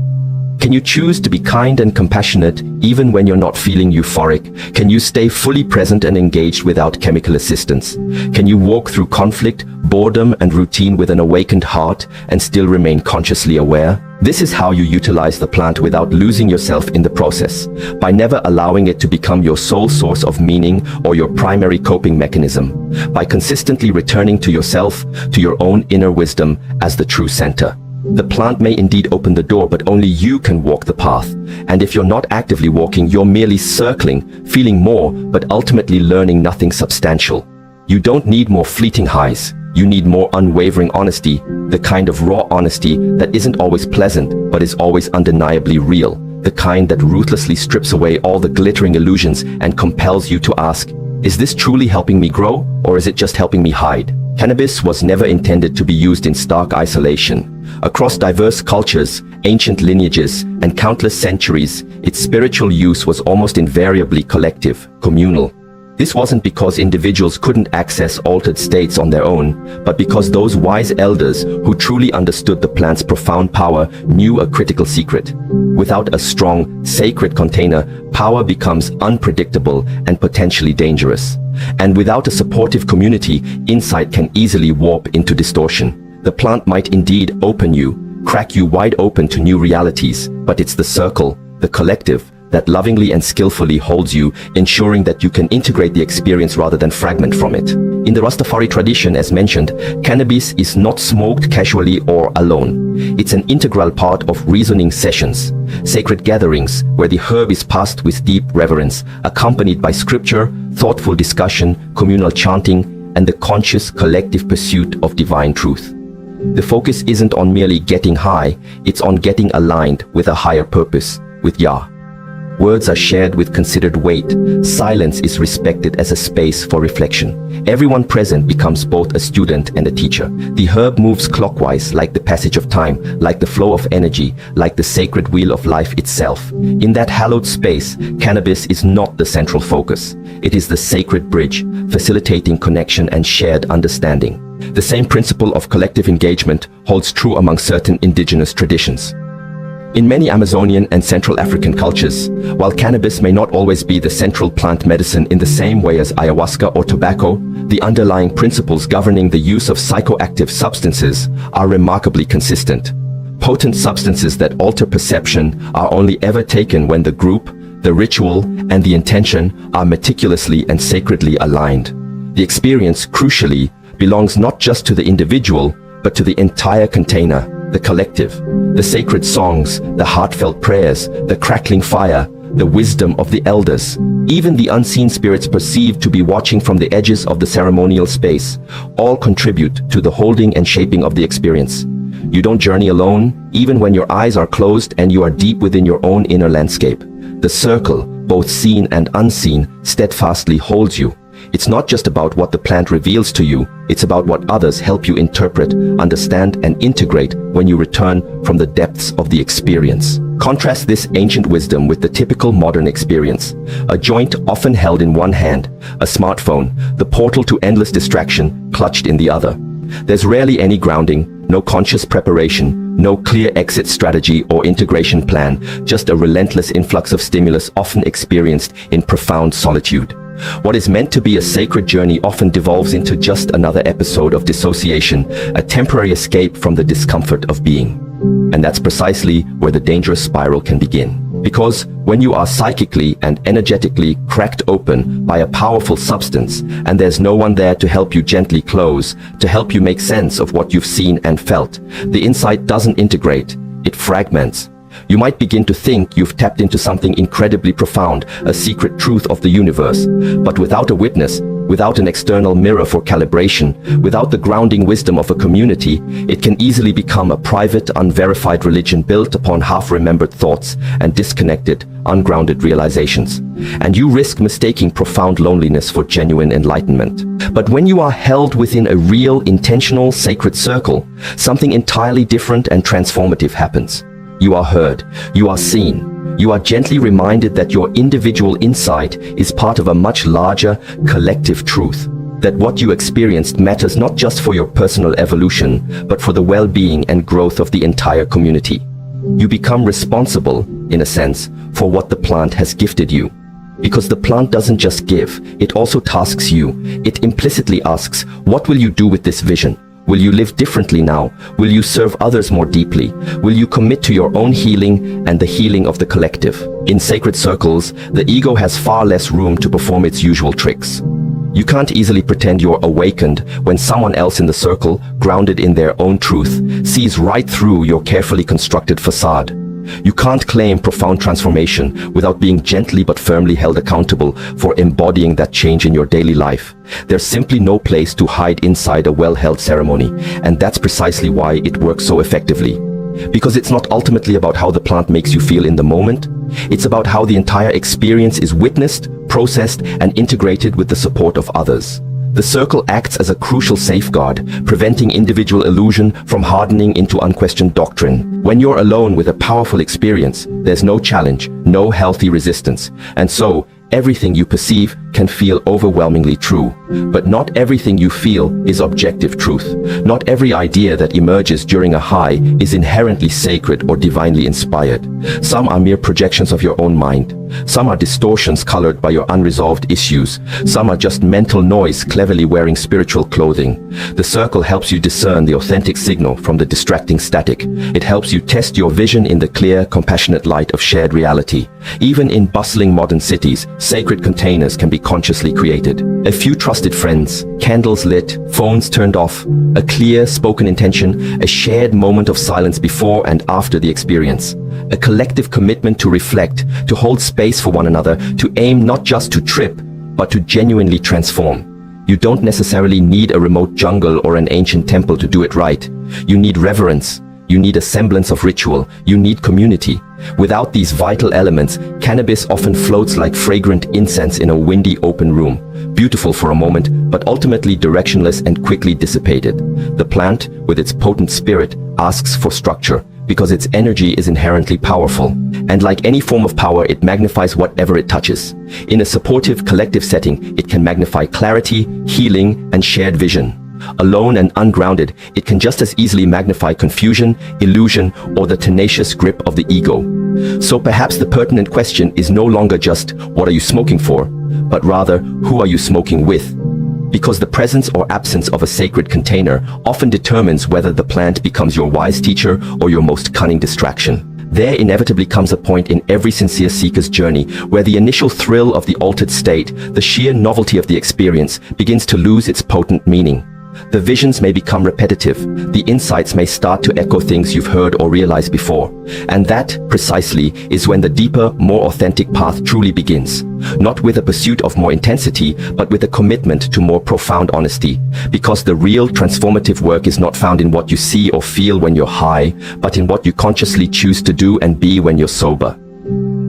Can you choose to be kind and compassionate even when you're not feeling euphoric? Can you stay fully present and engaged without chemical assistance? Can you walk through conflict, boredom, and routine with an awakened heart and still remain consciously aware? This is how you utilize the plant without losing yourself in the process, by never allowing it to become your sole source of meaning or your primary coping mechanism, by consistently returning to yourself, to your own inner wisdom as the true center. The plant may indeed open the door, but only you can walk the path. And if you're not actively walking, you're merely circling, feeling more, but ultimately learning nothing substantial. You don't need more fleeting highs. You need more unwavering honesty, the kind of raw honesty that isn't always pleasant, but is always undeniably real. The kind that ruthlessly strips away all the glittering illusions and compels you to ask, is this truly helping me grow, or is it just helping me hide? Cannabis was never intended to be used in stark isolation. Across diverse cultures, ancient lineages, and countless centuries, its spiritual use was almost invariably collective, communal. This wasn't because individuals couldn't access altered states on their own, but because those wise elders who truly understood the plant's profound power knew a critical secret. Without a strong, sacred container, power becomes unpredictable and potentially dangerous. And without a supportive community, insight can easily warp into distortion. The plant might indeed open you, crack you wide open to new realities, but it's the circle, the collective, that lovingly and skillfully holds you, ensuring that you can integrate the experience rather than fragment from it. In the Rastafari tradition, as mentioned, cannabis is not smoked casually or alone. It's an integral part of reasoning sessions, sacred gatherings where the herb is passed with deep reverence, accompanied by scripture, thoughtful discussion, communal chanting, and the conscious collective pursuit of divine truth. The focus isn't on merely getting high, it's on getting aligned with a higher purpose, with Yah. Words are shared with considered weight. Silence is respected as a space for reflection. Everyone present becomes both a student and a teacher. The herb moves clockwise, like the passage of time, like the flow of energy, like the sacred wheel of life itself. In that hallowed space, cannabis is not the central focus. It is the sacred bridge, facilitating connection and shared understanding. The same principle of collective engagement holds true among certain indigenous traditions. In many Amazonian and Central African cultures, while cannabis may not always be the central plant medicine in the same way as ayahuasca or tobacco, the underlying principles governing the use of psychoactive substances are remarkably consistent. Potent substances that alter perception are only ever taken when the group, the ritual, and the intention are meticulously and sacredly aligned. The experience, crucially, belongs not just to the individual, but to the entire container, the collective. The sacred songs, the heartfelt prayers, the crackling fire, the wisdom of the elders, even the unseen spirits perceived to be watching from the edges of the ceremonial space, all contribute to the holding and shaping of the experience. You don't journey alone, even when your eyes are closed and you are deep within your own inner landscape. The circle, both seen and unseen, steadfastly holds you. It's not just about what the plant reveals to you, it's about what others help you interpret, understand, and integrate when you return from the depths of the experience. Contrast this ancient wisdom with the typical modern experience. A joint often held in one hand, a smartphone, the portal to endless distraction clutched in the other. There's rarely any grounding, no conscious preparation, no clear exit strategy or integration plan, just a relentless influx of stimulus often experienced in profound solitude. What is meant to be a sacred journey often devolves into just another episode of dissociation, a temporary escape from the discomfort of being. And that's precisely where the dangerous spiral can begin. Because when you are psychically and energetically cracked open by a powerful substance, and there's no one there to help you gently close, to help you make sense of what you've seen and felt, the insight doesn't integrate, it fragments. You might begin to think you've tapped into something incredibly profound, a secret truth of the universe, but without a witness, without an external mirror for calibration, without the grounding wisdom of a community, it can easily become a private, unverified religion built upon half-remembered thoughts and disconnected, ungrounded realizations. And you risk mistaking profound loneliness for genuine enlightenment. But when you are held within a real, intentional, sacred circle, something entirely different and transformative happens. You are heard, you are seen. You are gently reminded that your individual insight is part of a much larger, collective truth. That what you experienced matters not just for your personal evolution, but for the well-being and growth of the entire community. You become responsible, in a sense, for what the plant has gifted you. Because the plant doesn't just give, it also tasks you. It implicitly asks, what will you do with this vision? Will you live differently now? Will you serve others more deeply? Will you commit to your own healing and the healing of the collective? In sacred circles, the ego has far less room to perform its usual tricks. You can't easily pretend you're awakened when someone else in the circle, grounded in their own truth, sees right through your carefully constructed facade. You can't claim profound transformation without being gently but firmly held accountable for embodying that change in your daily life. There's simply no place to hide inside a well-held ceremony, and that's precisely why it works so effectively. Because it's not ultimately about how the plant makes you feel in the moment, it's about how the entire experience is witnessed, processed, and integrated with the support of others. The circle acts as a crucial safeguard, preventing individual illusion from hardening into unquestioned doctrine. When you're alone with a powerful experience, there's no challenge, no healthy resistance, and so everything you perceive can feel overwhelmingly true. But not everything you feel is objective truth. Not every idea that emerges during a high is inherently sacred or divinely inspired. Some are mere projections of your own mind. Some are distortions colored by your unresolved issues. Some are just mental noise cleverly wearing spiritual clothing. The circle helps you discern the authentic signal from the distracting static. It helps you test your vision in the clear, compassionate light of shared reality. Even in bustling modern cities, sacred containers can be consciously created. A few trusted friends, candles lit, phones turned off, a clear spoken intention, a shared moment of silence before and after the experience. A collective commitment to reflect, to hold space for one another, to aim not just to trip, but to genuinely transform. You don't necessarily need a remote jungle or an ancient temple to do it right. You need reverence. You need a semblance of ritual. You need community. Without these vital elements, cannabis often floats like fragrant incense in a windy open room, beautiful for a moment, but ultimately directionless and quickly dissipated. The plant, with its potent spirit, asks for structure, because its energy is inherently powerful. And like any form of power, it magnifies whatever it touches. In a supportive, collective setting, it can magnify clarity, healing, and shared vision. Alone and ungrounded, it can just as easily magnify confusion, illusion, or the tenacious grip of the ego. So perhaps the pertinent question is no longer just, what are you smoking for? But rather, who are you smoking with? Because the presence or absence of a sacred container often determines whether the plant becomes your wise teacher or your most cunning distraction. There inevitably comes a point in every sincere seeker's journey where the initial thrill of the altered state, the sheer novelty of the experience, begins to lose its potent meaning. The visions may become repetitive. The insights may start to echo things you've heard or realized before. And that, precisely, is when the deeper, more authentic path truly begins. Not with a pursuit of more intensity, but with a commitment to more profound honesty. Because the real transformative work is not found in what you see or feel when you're high, but in what you consciously choose to do and be when you're sober.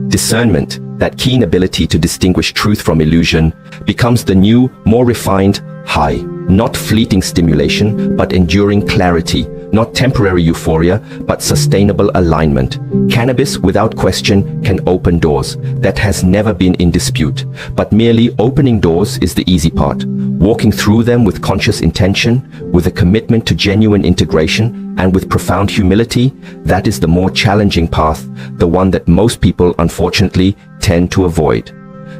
Discernment, that keen ability to distinguish truth from illusion, becomes the new, more refined high. Not fleeting stimulation, but enduring clarity. Not temporary euphoria, but sustainable alignment. Cannabis, without question, can open doors. That has never been in dispute. But merely opening doors is the easy part. Walking through them with conscious intention, with a commitment to genuine integration, and with profound humility, that is the more challenging path, the one that most people, unfortunately, tend to avoid.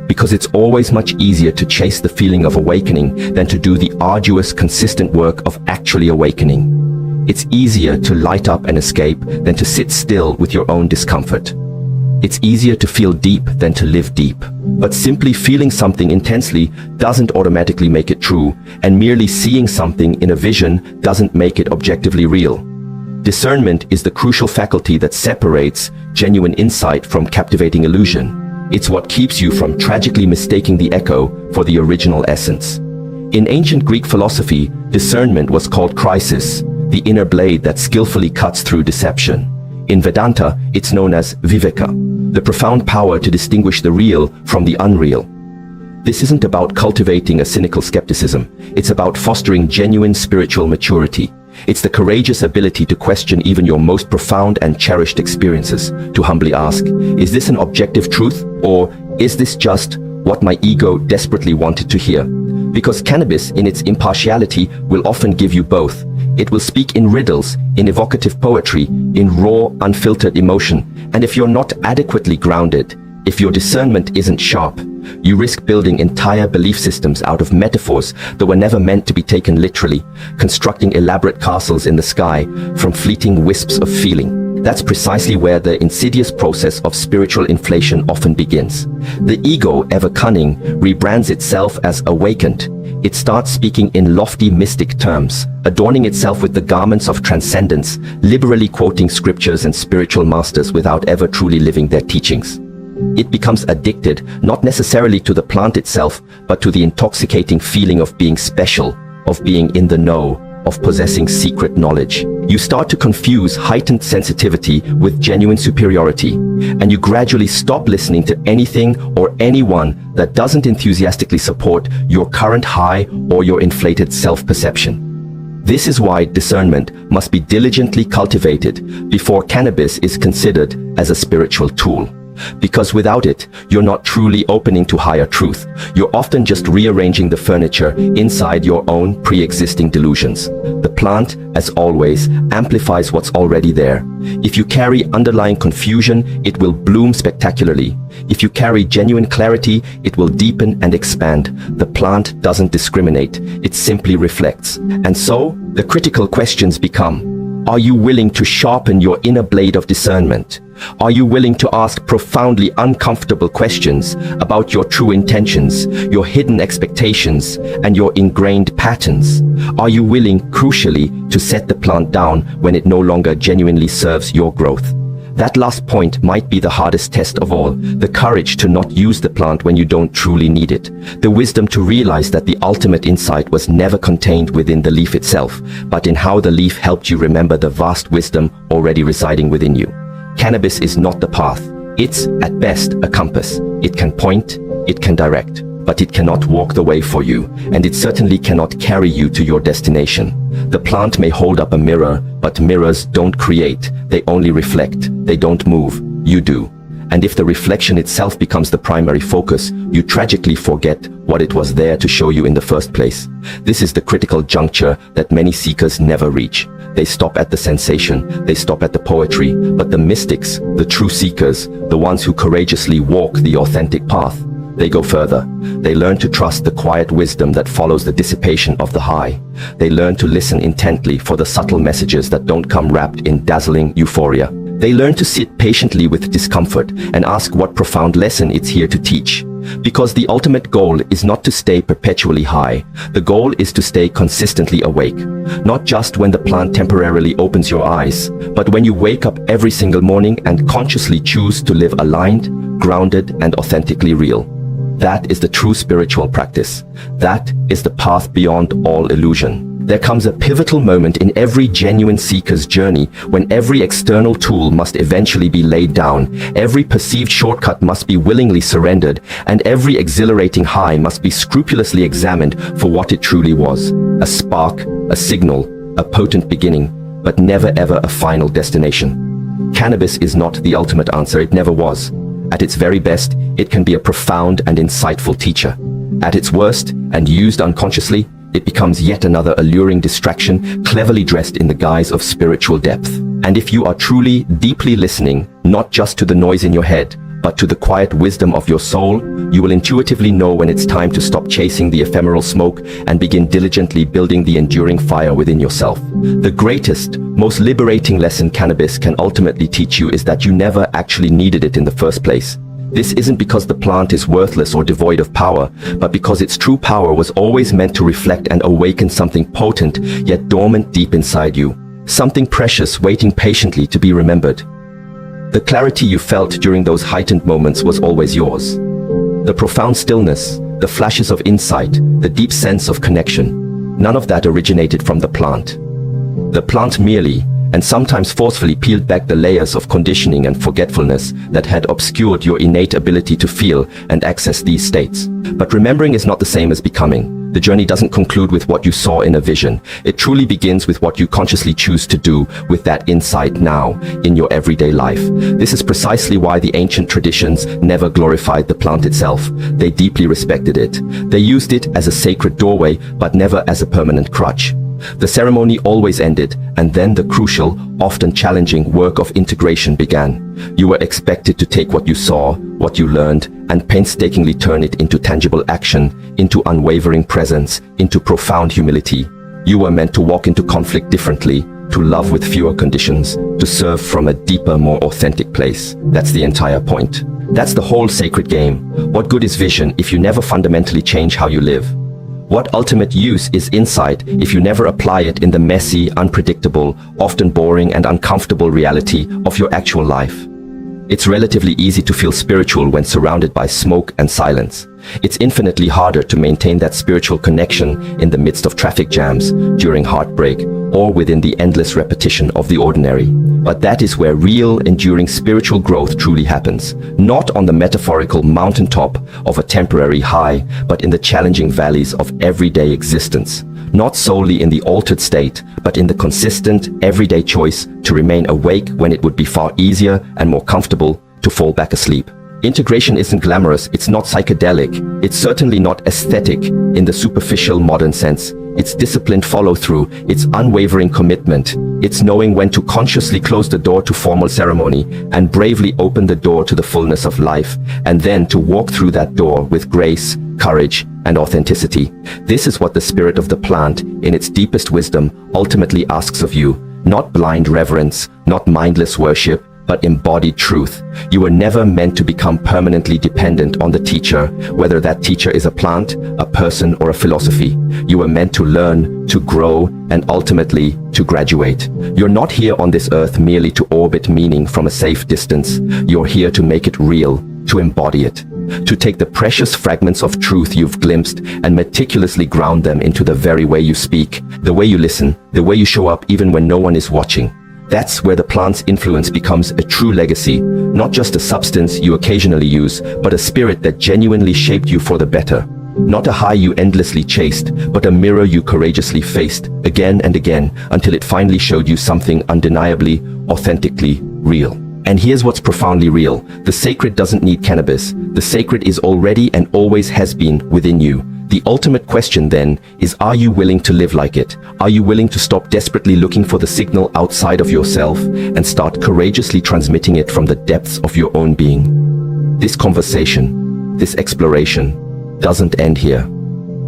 Because it's always much easier to chase the feeling of awakening than to do the arduous, consistent work of actually awakening. It's easier to light up and escape than to sit still with your own discomfort. It's easier to feel deep than to live deep. But simply feeling something intensely doesn't automatically make it true, and merely seeing something in a vision doesn't make it objectively real. Discernment is the crucial faculty that separates genuine insight from captivating illusion. It's what keeps you from tragically mistaking the echo for the original essence. In ancient Greek philosophy, discernment was called crisis, the inner blade that skillfully cuts through deception. In Vedanta, it's known as viveka, the profound power to distinguish the real from the unreal. This isn't about cultivating a cynical skepticism. It's about fostering genuine spiritual maturity. It's the courageous ability to question even your most profound and cherished experiences, to humbly ask, is this an objective truth, or is this just what my ego desperately wanted to hear? Because cannabis, in its impartiality, will often give you both. It will speak in riddles, in evocative poetry, in raw, unfiltered emotion. And if you're not adequately grounded, if your discernment isn't sharp, you risk building entire belief systems out of metaphors that were never meant to be taken literally, constructing elaborate castles in the sky from fleeting wisps of feeling. That's precisely where the insidious process of spiritual inflation often begins. The ego, ever cunning, rebrands itself as awakened. It starts speaking in lofty mystic terms, adorning itself with the garments of transcendence, liberally quoting scriptures and spiritual masters without ever truly living their teachings. It becomes addicted, not necessarily to the plant itself, but to the intoxicating feeling of being special, of being in the know, of possessing secret knowledge. You start to confuse heightened sensitivity with genuine superiority, and you gradually stop listening to anything or anyone that doesn't enthusiastically support your current high or your inflated self-perception. This is why discernment must be diligently cultivated before cannabis is considered as a spiritual tool. Because without it, you're not truly opening to higher truth. You're often just rearranging the furniture inside your own pre-existing delusions. The plant, as always, amplifies what's already there. If you carry underlying confusion, it will bloom spectacularly. If you carry genuine clarity, it will deepen and expand. The plant doesn't discriminate, it simply reflects. And so, the critical questions become: are you willing to sharpen your inner blade of discernment? Are you willing to ask profoundly uncomfortable questions about your true intentions, your hidden expectations, and your ingrained patterns? Are you willing, crucially, to set the plant down when it no longer genuinely serves your growth? That last point might be the hardest test of all, the courage to not use the plant when you don't truly need it, the wisdom to realize that the ultimate insight was never contained within the leaf itself, but in how the leaf helped you remember the vast wisdom already residing within you. Cannabis is not the path. It's, at best, a compass. It can point, it can direct, but it cannot walk the way for you, and it certainly cannot carry you to your destination. The plant may hold up a mirror, but mirrors don't create, they only reflect. They don't move, you do. And if the reflection itself becomes the primary focus, you tragically forget what it was there to show you in the first place. This is the critical juncture that many seekers never reach. They stop at the sensation, they stop at the poetry, but the mystics, the true seekers, the ones who courageously walk the authentic path, they go further. They learn to trust the quiet wisdom that follows the dissipation of the high. They learn to listen intently for the subtle messages that don't come wrapped in dazzling euphoria. They learn to sit patiently with discomfort and ask what profound lesson it's here to teach. Because the ultimate goal is not to stay perpetually high. The goal is to stay consistently awake. Not just when the plant temporarily opens your eyes, but when you wake up every single morning and consciously choose to live aligned, grounded, and authentically real. That is the true spiritual practice. That is the path beyond all illusion. There comes a pivotal moment in every genuine seeker's journey when every external tool must eventually be laid down, every perceived shortcut must be willingly surrendered, and every exhilarating high must be scrupulously examined for what it truly was. A spark, a signal, a potent beginning, but never ever a final destination. Cannabis is not the ultimate answer, it never was. At its very best, it can be a profound and insightful teacher. At its worst, and used unconsciously, it becomes yet another alluring distraction, cleverly dressed in the guise of spiritual depth. And if you are truly, deeply listening, not just to the noise in your head, but to the quiet wisdom of your soul, you will intuitively know when it's time to stop chasing the ephemeral smoke and begin diligently building the enduring fire within yourself. The greatest, most liberating lesson cannabis can ultimately teach you is that you never actually needed it in the first place. This isn't because the plant is worthless or devoid of power, but because its true power was always meant to reflect and awaken something potent, yet dormant deep inside you. Something precious waiting patiently to be remembered. The clarity you felt during those heightened moments was always yours. The profound stillness, the flashes of insight, the deep sense of connection, none of that originated from the plant. The plant merely, and sometimes forcefully, peeled back the layers of conditioning and forgetfulness that had obscured your innate ability to feel and access these states. But remembering is not the same as becoming. The journey doesn't conclude with what you saw in a vision. It truly begins with what you consciously choose to do with that insight now, in your everyday life. This is precisely why the ancient traditions never glorified the plant itself. They deeply respected it. They used it as a sacred doorway, but never as a permanent crutch. The ceremony always ended, and then the crucial, often challenging work of integration began. You were expected to take what you saw, what you learned, and painstakingly turn it into tangible action, into unwavering presence, into profound humility. You were meant to walk into conflict differently, to love with fewer conditions, to serve from a deeper, more authentic place. That's the entire point. That's the whole sacred game. What good is vision if you never fundamentally change how you live? What ultimate use is insight if you never apply it in the messy, unpredictable, often boring and uncomfortable reality of your actual life? It's relatively easy to feel spiritual when surrounded by smoke and silence. It's infinitely harder to maintain that spiritual connection in the midst of traffic jams, during heartbreak, or within the endless repetition of the ordinary. But that is where real, enduring spiritual growth truly happens. Not on the metaphorical mountaintop of a temporary high, but in the challenging valleys of everyday existence. Not solely in the altered state, but in the consistent, everyday choice to remain awake when it would be far easier and more comfortable to to fall back asleep. Integration isn't glamorous, it's not psychedelic, it's certainly not aesthetic in the superficial modern sense. It's disciplined follow-through, it's unwavering commitment, it's knowing when to consciously close the door to formal ceremony and bravely open the door to the fullness of life, and then to walk through that door with grace, courage, and authenticity. This is what the spirit of the plant, in its deepest wisdom, ultimately asks of you. Not blind reverence, not mindless worship, but embodied truth. You were never meant to become permanently dependent on the teacher, whether that teacher is a plant, a person, or a philosophy. You were meant to learn, to grow, and ultimately to graduate. You're not here on this earth merely to orbit meaning from a safe distance. You're here to make it real, to embody it, to take the precious fragments of truth you've glimpsed and meticulously ground them into the very way you speak, the way you listen, the way you show up even when no one is watching. That's where the plant's influence becomes a true legacy, not just a substance you occasionally use, but a spirit that genuinely shaped you for the better. Not a high you endlessly chased, but a mirror you courageously faced, again and again, until it finally showed you something undeniably, authentically real. And here's what's profoundly real. The sacred doesn't need cannabis. The sacred is already and always has been within you. The ultimate question then is, are you willing to live like it? Are you willing to stop desperately looking for the signal outside of yourself and start courageously transmitting it from the depths of your own being? This conversation, this exploration, doesn't end here.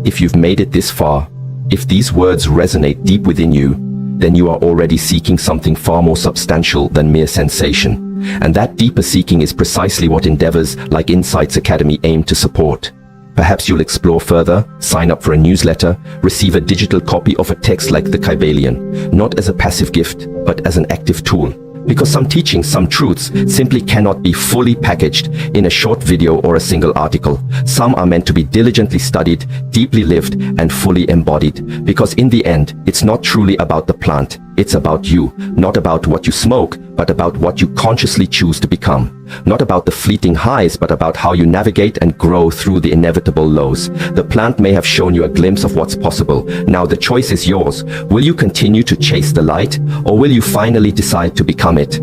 If you've made it this far, if these words resonate deep within you, then you are already seeking something far more substantial than mere sensation. And that deeper seeking is precisely what endeavors like Insights Academy aim to support. Perhaps you'll explore further, sign up for a newsletter, receive a digital copy of a text like the Kybalion, not as a passive gift, but as an active tool. Because some teachings, some truths, simply cannot be fully packaged in a short video or a single article. Some are meant to be diligently studied, deeply lived, and fully embodied. Because in the end, it's not truly about the plant. It's about you, not about what you smoke, but about what you consciously choose to become. Not about the fleeting highs, but about how you navigate and grow through the inevitable lows. The plant may have shown you a glimpse of what's possible. Now the choice is yours. Will you continue to chase the light, or will you finally decide to become it?